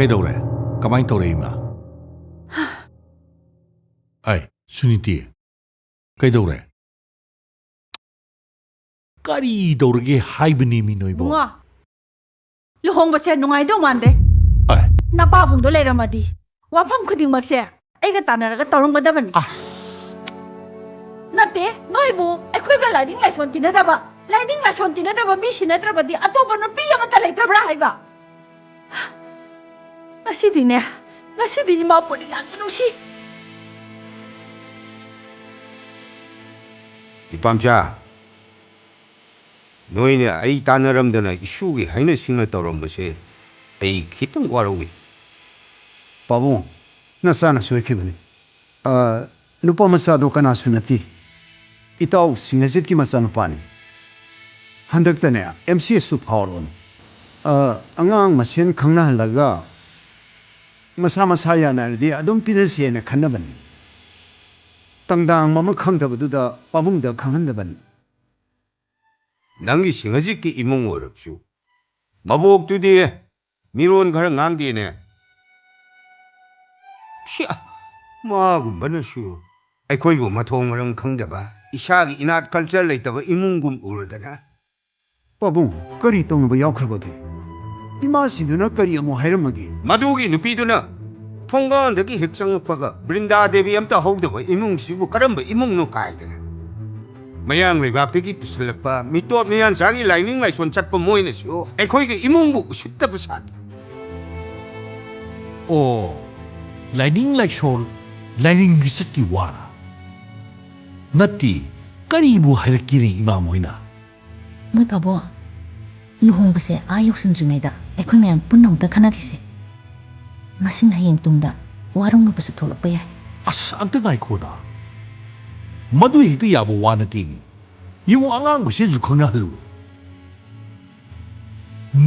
ꯀꯩꯗꯧꯔꯦ ꯀꯃꯥꯏꯅ ꯇꯧꯔꯦ ꯏꯃꯥ ꯑꯩ ꯁꯨꯅꯤꯇꯤ ꯀꯩꯗꯧꯔꯦ ꯀꯔꯤ ꯇꯧꯔꯒꯦ ꯍꯥꯏꯕꯅꯤ ꯃꯤ ꯅꯣꯏꯕꯣ ꯕꯨꯡꯉꯣ ꯂꯨꯍꯣꯡꯕꯁꯦ ꯅꯨꯡꯉꯥꯏꯗꯧ ꯃꯥꯟꯗꯦ ꯑꯩ ꯅꯄꯥꯕꯨꯡꯗꯣ ꯂꯩꯔꯝꯃꯗꯤ ꯋꯥꯐꯝ ꯈꯨꯗꯤꯡꯃꯛꯁꯦ ꯑꯩꯒ ꯇꯥꯟꯅꯔꯒ ꯇꯧꯔꯝꯒꯗꯕꯅꯤ ꯅꯠꯇꯦ ꯅꯣꯏꯕꯨ ꯑꯩꯈꯣꯏꯒ ꯂꯥꯏꯅꯤꯡ ꯂꯥꯏꯁꯣꯟ ꯇꯤꯟꯅꯗꯕ ꯂꯥꯏꯅꯤꯡ ꯂꯥꯏꯁꯣꯟ ꯇꯤꯟꯅꯗꯕ ꯃꯤꯁꯤ ꯅꯠꯇ꯭ꯔꯕꯗꯤ ꯑꯇꯣꯞꯄ ꯅꯨꯄꯤ ꯑꯃꯠꯇ ꯂꯩꯇ꯭ꯔꯕ꯭ꯔꯥ ꯍꯥꯏꯕ ꯉꯁꯤꯗꯤ ꯏꯃꯥ ꯄꯨꯔꯤ ꯌꯥꯝꯅ ꯅꯨꯡꯁꯤ ꯏꯄꯥꯝꯆꯥ ꯅꯣꯏꯅ ꯑꯩ ꯇꯥꯟꯅꯔꯝꯗꯅ ꯏꯁꯨꯒꯤ ꯍꯩꯅ ꯁꯤꯡꯅ ꯇꯧꯔꯝꯕꯁꯦ ꯑꯩ ꯈꯤꯇꯪ ꯋꯥꯔꯧꯏ ꯄꯥꯕꯨꯡ ꯅꯆꯥꯅ ꯁꯣꯏꯈꯤꯕꯅꯤ ꯅꯨꯄꯥ ꯃꯆꯥꯗꯣ ꯀꯅꯥꯁꯨ ꯅꯠꯇꯦ ꯏꯇꯥꯎ ꯁꯤꯡꯍꯖꯤꯠꯀꯤ ꯃꯆꯥꯅꯨꯄꯥꯅꯤ ꯍꯟꯗꯛꯇꯅꯦ MCSꯁꯨ ꯐꯥꯎꯔꯕꯅꯤ ꯑꯉꯥꯡ ꯃꯁꯦꯟ ꯈꯪꯅꯍꯜꯂꯒ ꯃꯁꯥ ꯃꯁꯥ ꯌꯥꯅꯔꯗꯤ ꯑꯗꯨꯝ ꯄꯤꯅꯁꯦꯅ ꯈꯟꯅꯕꯅꯤ ꯇꯪꯗꯥꯡ ꯑꯃ ꯈꯪꯗꯕꯗꯨꯗ ꯄꯥꯕꯨꯡꯗ ꯈꯪꯍꯟꯗꯕꯅꯤ ꯅꯪꯒꯤ ꯁꯤꯡꯍꯖꯤꯠꯀꯤ ꯏꯃꯨꯡ ꯑꯣꯏꯔꯕꯁꯨ ꯃꯕꯣꯛꯇꯨꯗꯤ ꯃꯤꯔꯣꯟ ꯈꯔ ꯉꯥꯡꯗꯦꯅꯦ ꯃꯥꯒꯨꯝꯕꯅꯁꯨ ꯑꯩꯈꯣꯏꯕꯨ ꯃꯊꯣꯡ ꯃꯔꯝ ꯈꯪꯗꯕ ꯏꯁꯥꯒꯤ ꯏꯅꯥꯠ ꯀꯜꯆꯔ ꯂꯩꯇꯕ ꯏꯃꯨꯡꯒꯨꯝ ꯎꯔꯗꯅ ꯄꯥꯕꯨꯡ ꯀꯔꯤ ꯇꯧꯅꯕ ꯌꯥꯎꯈ꯭ꯔꯕꯒꯦ ꯏꯃꯥꯁꯤꯡꯗꯨꯅ ꯀꯔꯤ ꯑꯃꯨꯛ ꯍꯥꯏꯔꯝꯃꯒꯦ ꯃꯗꯨꯒꯤ ꯅꯨꯄꯤꯗꯨꯅ ꯊꯣꯡꯒꯥꯟꯗꯒꯤ ꯍꯦꯛ ꯆꯪꯉꯛꯄꯒ ꯕ꯭ꯔꯤꯟꯗꯥ ꯗꯦꯕꯤ ꯑꯝꯇ ꯍꯧꯗꯕ ꯏꯃꯨꯡꯁꯤꯕꯨ ꯀꯔꯝꯕ ꯏꯃꯨꯡꯅꯣ ꯀꯥꯏꯗꯅ ꯃꯌꯥꯡ ꯂꯩꯕꯥꯛꯇꯒꯤ ꯄꯨꯁꯤꯜꯂꯛꯄ ꯃꯤꯇꯣꯞ ꯃꯤꯌꯥꯟꯆꯥꯒꯤ ꯂꯥꯏꯅꯤꯡ ꯂꯥꯏꯁꯣꯟ ꯆꯠꯄ ꯃꯣꯏꯅꯁꯨ ꯑꯩꯈꯣꯏꯒꯤ ꯏꯃꯨꯡꯕꯨ ꯎꯁꯤꯠꯇꯕ ꯁꯥꯔꯤ ꯑꯣ ꯂꯥꯏꯅꯤꯡ ꯂꯥꯏꯁꯣꯟ ꯂꯥꯏꯅꯤꯡ ꯂꯤꯆꯠꯀꯤ ꯋꯥꯔꯥ ꯅꯠꯇꯦ ꯀꯔꯤꯕꯨ ꯍꯥꯏꯔꯛꯀꯦꯅꯦ ꯏꯃꯥ ꯃꯣꯏꯅ ꯃꯣꯏ ꯄꯥꯕꯣ ꯂꯨꯍꯣꯡꯕꯁꯦ ꯌꯧꯁꯤꯟꯗ꯭ꯔꯤꯉꯩꯗ ꯑꯩꯈꯣꯏ ꯃꯌꯥꯝ ꯄꯨꯟꯅ ꯑꯃꯨꯛꯇ ꯈꯟꯅꯈꯤꯁꯦ ꯃꯁꯤꯅ ꯍꯌꯦꯡ ꯇꯨꯡꯗ ꯋꯥꯔꯧꯅꯕꯁꯨ ꯊꯣꯛꯂꯛꯄ ꯌꯥꯏ ꯑꯁ ꯑꯝꯇ ꯉꯥꯏꯈꯣꯗ ꯃꯗꯨ ꯍꯦꯛꯇ ꯌꯥꯕ ꯋꯥ ꯅꯠꯇꯦꯅꯤ ꯌꯦꯡꯉꯨ ꯑꯉꯥꯡ ꯃꯁꯦꯟꯁꯨ ꯈꯪꯅꯍꯜꯂꯨ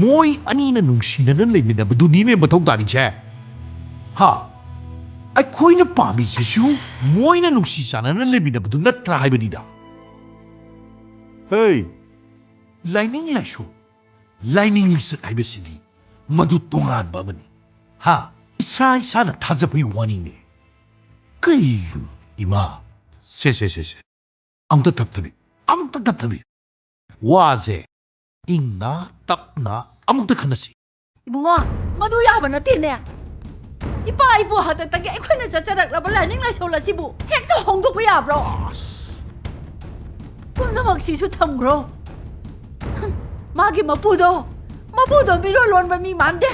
ꯃꯣꯏ ꯑꯅꯤꯅ ꯅꯨꯡꯁꯤꯅꯅ ꯂꯩꯃꯤꯟꯅꯕꯗꯨꯅꯤꯅꯦ ꯃꯊꯧ ꯇꯥꯔꯤꯁꯦ ꯍꯥ ꯑꯩꯈꯣꯏꯅ ꯄꯥꯝꯃꯤꯁꯤꯁꯨ ꯃꯣꯏꯅ ꯅꯨꯡꯁꯤ ꯆꯥꯟꯅꯅ ꯂꯩꯃꯤꯟꯅꯕꯗꯨ ꯅꯠꯇ꯭ꯔꯥ ꯍꯥꯏꯕꯅꯤꯗ ꯍꯦ ꯂꯥꯏꯅꯤꯡ ꯂꯥꯏꯁꯣꯟ ꯂꯥꯏꯅꯤꯡ ꯂꯤꯆꯠ ꯍꯥꯏꯕꯁꯤꯗꯤ ꯃꯗꯨ ꯇꯣꯉꯥꯟꯕ ꯑꯃꯅꯤ ꯍꯥ ꯏꯁꯥ ꯏꯁꯥꯅ ꯊꯥꯖꯕꯒꯤ ꯋꯥꯅꯤꯅꯦ ꯀꯩꯅꯣ ꯏꯃꯥ ꯁꯦ ꯑꯝꯇ ꯇꯞꯊꯕꯤ ꯋꯥꯁꯦ ꯏꯪꯅ ꯇꯞꯅ ꯑꯃꯨꯛꯇ ꯈꯟꯅꯁꯤ ꯏꯕꯨꯡꯉꯣ ꯃꯗꯨ ꯌꯥꯕ ꯅꯠꯇꯦꯅꯦ ꯏꯄꯥ ꯏꯄꯨ ꯍꯥꯛꯇꯛꯇꯒꯤ ꯑꯩꯈꯣꯏꯅ ꯆꯠꯆꯔꯛꯂꯕ ꯂꯥꯏꯅꯤꯡ ꯂꯥꯏꯁꯣꯟ ꯑꯁꯤꯕꯨ ꯍꯦꯛꯇ ꯍꯣꯡꯗꯣꯛꯄ ꯌꯥꯕ꯭ꯔꯣ ꯄꯨꯝꯅꯃꯛꯁꯤꯁꯨ ꯊꯝꯈ꯭ꯔꯣ ꯃꯥꯒꯤ ꯃꯄꯨꯗꯣ ꯃꯤꯔꯣꯜ ꯂꯣꯟꯕ ꯃꯤ ꯃꯥꯟꯗꯦ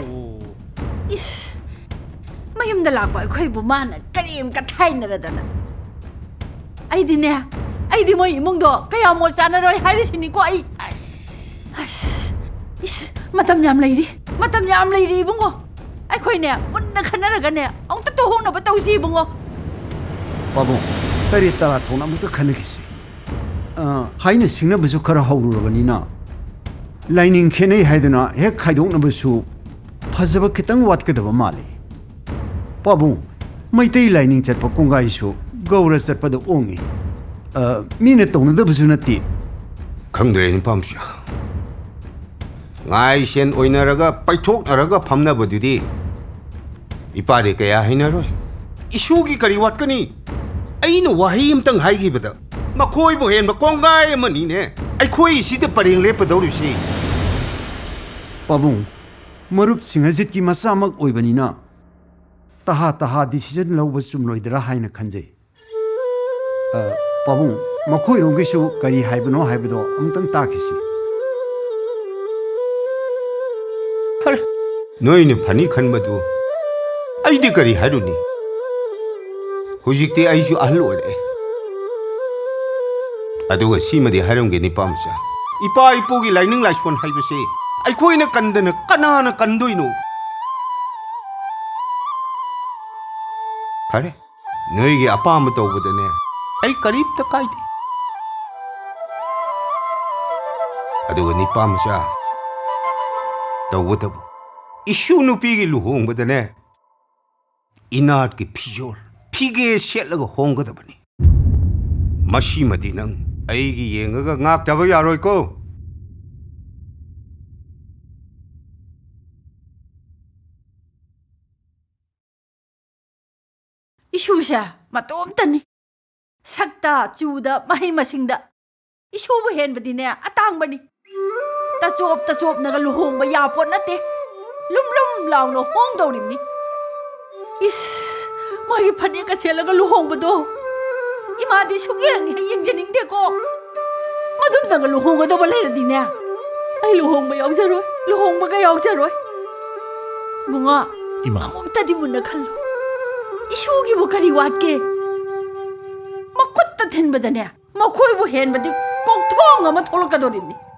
ꯏꯁ ꯃꯌꯨꯝꯗ ꯂꯥꯛꯄ ꯑꯩꯈꯣꯏꯕꯨ ꯃꯥꯅ ꯀꯔꯤꯝꯇ ꯊꯥꯏꯅꯔꯗꯅ ꯑꯩꯗꯤ ꯃꯣꯏ ꯏꯃꯨꯡꯗꯣ ꯀꯌꯥ ꯃꯣꯠ ꯆꯥꯅꯔꯣꯏ ꯍꯥꯏꯔꯤꯁꯤꯅꯤꯀꯣ ꯑꯩ ꯏꯁ ꯃꯇꯝ ꯌꯥꯝ ꯂꯩꯔꯤ ꯏꯕꯨꯡꯉꯣ ꯑꯩꯈꯣꯏꯅꯦ ꯃꯨꯟꯅ ꯈꯟꯅꯔꯒꯅꯦ ꯑꯃꯨꯛꯇ ꯇꯧꯍꯧꯅꯕ ꯇꯧꯁꯤ ꯏꯕꯨꯡꯉꯣ ꯄꯥꯕꯨꯡ ꯇꯔꯦꯠ ꯇꯔꯥ ꯊꯣꯛꯅ ꯑꯃꯨꯛꯇ ꯈꯟꯅꯈꯤꯁꯤ ꯍꯥꯏꯅ ꯁꯤꯡꯅꯕꯁꯨ ꯈꯔ ꯍꯧꯔꯨꯔꯕꯅꯤꯅ ꯂꯥꯏꯅꯤꯡ ꯈꯦꯠꯅꯩ ꯍꯥꯏꯗꯨꯅ ꯍꯦꯛ ꯈꯥꯏꯗꯣꯛꯅꯕꯁꯨ ꯐꯖꯕ khitang ꯋꯥꯠꯀꯗꯕ ꯃꯥꯜꯂꯤ ꯄꯥꯕꯨꯡ ꯃꯩꯇꯩ ꯂꯥꯏꯅꯤꯡ ꯆꯠꯄ ꯀꯣꯡꯒꯥꯏꯁꯨ ꯒꯧꯔ ꯆꯠꯄꯗ ꯑꯣꯡꯉꯤ ꯃꯤꯅ ꯇꯧꯅꯗꯕꯁꯨ ꯅꯠꯇꯦ ꯈꯪꯗ꯭ꯔꯦ ꯅꯨꯄꯥꯝꯆꯥ ꯉꯥꯏ ꯁꯦꯟ ꯑꯣꯏꯅꯔꯒ ꯄꯩꯊꯣꯛꯅꯔꯒ ꯐꯝꯅꯕꯗꯨꯗꯤ ꯏꯄꯥꯗꯤ ꯀꯌꯥ ꯍꯩꯅꯔꯣꯏ ꯏꯁꯨꯒꯤ ꯀꯔꯤ ꯋꯥꯠꯀꯅꯤ ꯑꯩꯅ ꯋꯥꯍꯩ ꯑꯃꯇꯪ ꯍꯥꯏꯈꯤꯕꯗ ꯃꯈꯣꯏꯕꯨ ꯍꯦꯟꯕ ꯀꯣꯡꯒꯥꯏ ꯑꯃꯅꯤꯅꯦ ꯑꯩꯈꯣꯏ ꯁꯤꯗ ꯄꯔꯦꯡ ꯂꯦꯞꯄꯗꯧꯔꯤꯁꯤ ꯄꯥꯕꯨꯡ ꯃꯔꯨꯞ ꯁꯤꯡꯍꯖꯤꯠꯀꯤ ꯃꯆꯥꯃꯛ ꯑꯣꯏꯕꯅꯤꯅ ꯇꯍꯥ ꯗꯤꯁꯤꯖꯟ ꯂꯧꯕ ꯆꯨꯝꯂꯣꯏꯗ꯭ꯔꯥ ꯍꯥꯏꯅ ꯈꯟꯖꯩ ꯄꯥꯕꯨꯡ ꯃꯈꯣꯏꯔꯣꯝꯒꯤꯁꯨ ꯀꯔꯤ ꯍꯥꯏꯕꯅꯣ ꯍꯥꯏꯕꯗꯣ ꯑꯃꯨꯛꯇꯪ ꯇꯥꯈꯤꯁꯤ ꯅꯣꯏꯅ ꯐꯅꯤ ꯈꯟꯕꯗꯨ ꯑꯩꯗꯤ ꯀꯔꯤ ꯍꯥꯏꯔꯨꯅꯤ ꯍꯧꯖꯤꯛꯇꯤ ꯑꯩꯁꯨ ꯑꯍꯜ ꯑꯣꯏꯔꯛꯑꯦ ꯑꯗꯨꯒ ꯁꯤꯃꯗꯤ ꯍꯥꯏꯔꯝꯒꯦ ꯅꯨꯄꯥꯝꯆꯥ ꯏꯄꯥ ꯏꯄꯨꯒꯤ ꯂꯥꯏꯅꯤꯡ ꯂꯥꯏꯁꯣꯟ ꯍꯥꯏꯕꯁꯦ ꯑꯩꯈꯣꯏꯅ ꯀꯟꯗꯅ ꯀꯅꯥꯅ ꯀꯟꯗꯣꯏꯅꯣ ꯐꯔꯦ ꯅꯣꯏꯒꯤ ꯑꯄꯥꯝꯕ ꯇꯧꯕꯗꯅꯦ ꯑꯩ ꯀꯔꯤꯝꯇ ꯀꯥꯏꯗꯦ ꯑꯗꯨꯒ ꯅꯨꯄꯥꯝꯆꯥ ꯇꯧꯕꯇꯕꯨ ꯏꯁꯨ ꯅꯨꯄꯤꯒꯤ ꯂꯨꯍꯣꯡꯕꯗꯅꯦ ꯏꯅꯥꯠꯀꯤ ꯐꯤꯖꯣꯜ ꯐꯤꯒꯦ ꯁꯦꯠꯂꯒ ꯍꯣꯡꯒꯗꯕꯅꯤ ꯃꯁꯤꯃꯗꯤ ꯅꯪ ꯑꯩꯒꯤ ꯌꯦꯡꯉꯒ ꯉꯥꯛꯇꯕ ꯌꯥꯔꯣꯏꯀꯣ 이슈샤 마tomꯇꯅꯤ ꯁꯛꯇ ꯆꯨꯗ ꯃꯍꯩ ꯃꯁꯤꯡꯗ ꯏꯁꯨꯕꯨ ꯍꯦꯟꯕꯗꯤꯅꯦ ꯑꯇꯥꯡꯕꯅꯤ ꯇꯆꯣꯞꯅꯒ ꯂꯨꯍꯣꯡꯕ ꯌꯥꯄꯣꯠ ꯅꯠꯇꯦ ꯂꯨꯝ ꯂꯨꯝ ꯂꯥꯎꯅ ꯍꯣꯡꯗꯧꯔꯤꯕꯅꯤ 이스 마이 파니까 셀라가 루홍거도 이마디 숙이랑 행진인데고 마둠상가 루홍거도 벌레라디네 아이 루홍바 여자로 루홍바가 여자로 뭉아 이마. 아무따디 문나 칼로 이슈기 뭐가리 왔게 막콧다 텐바다네 막코이보 헨바디 꼭통 아마 톨까도리니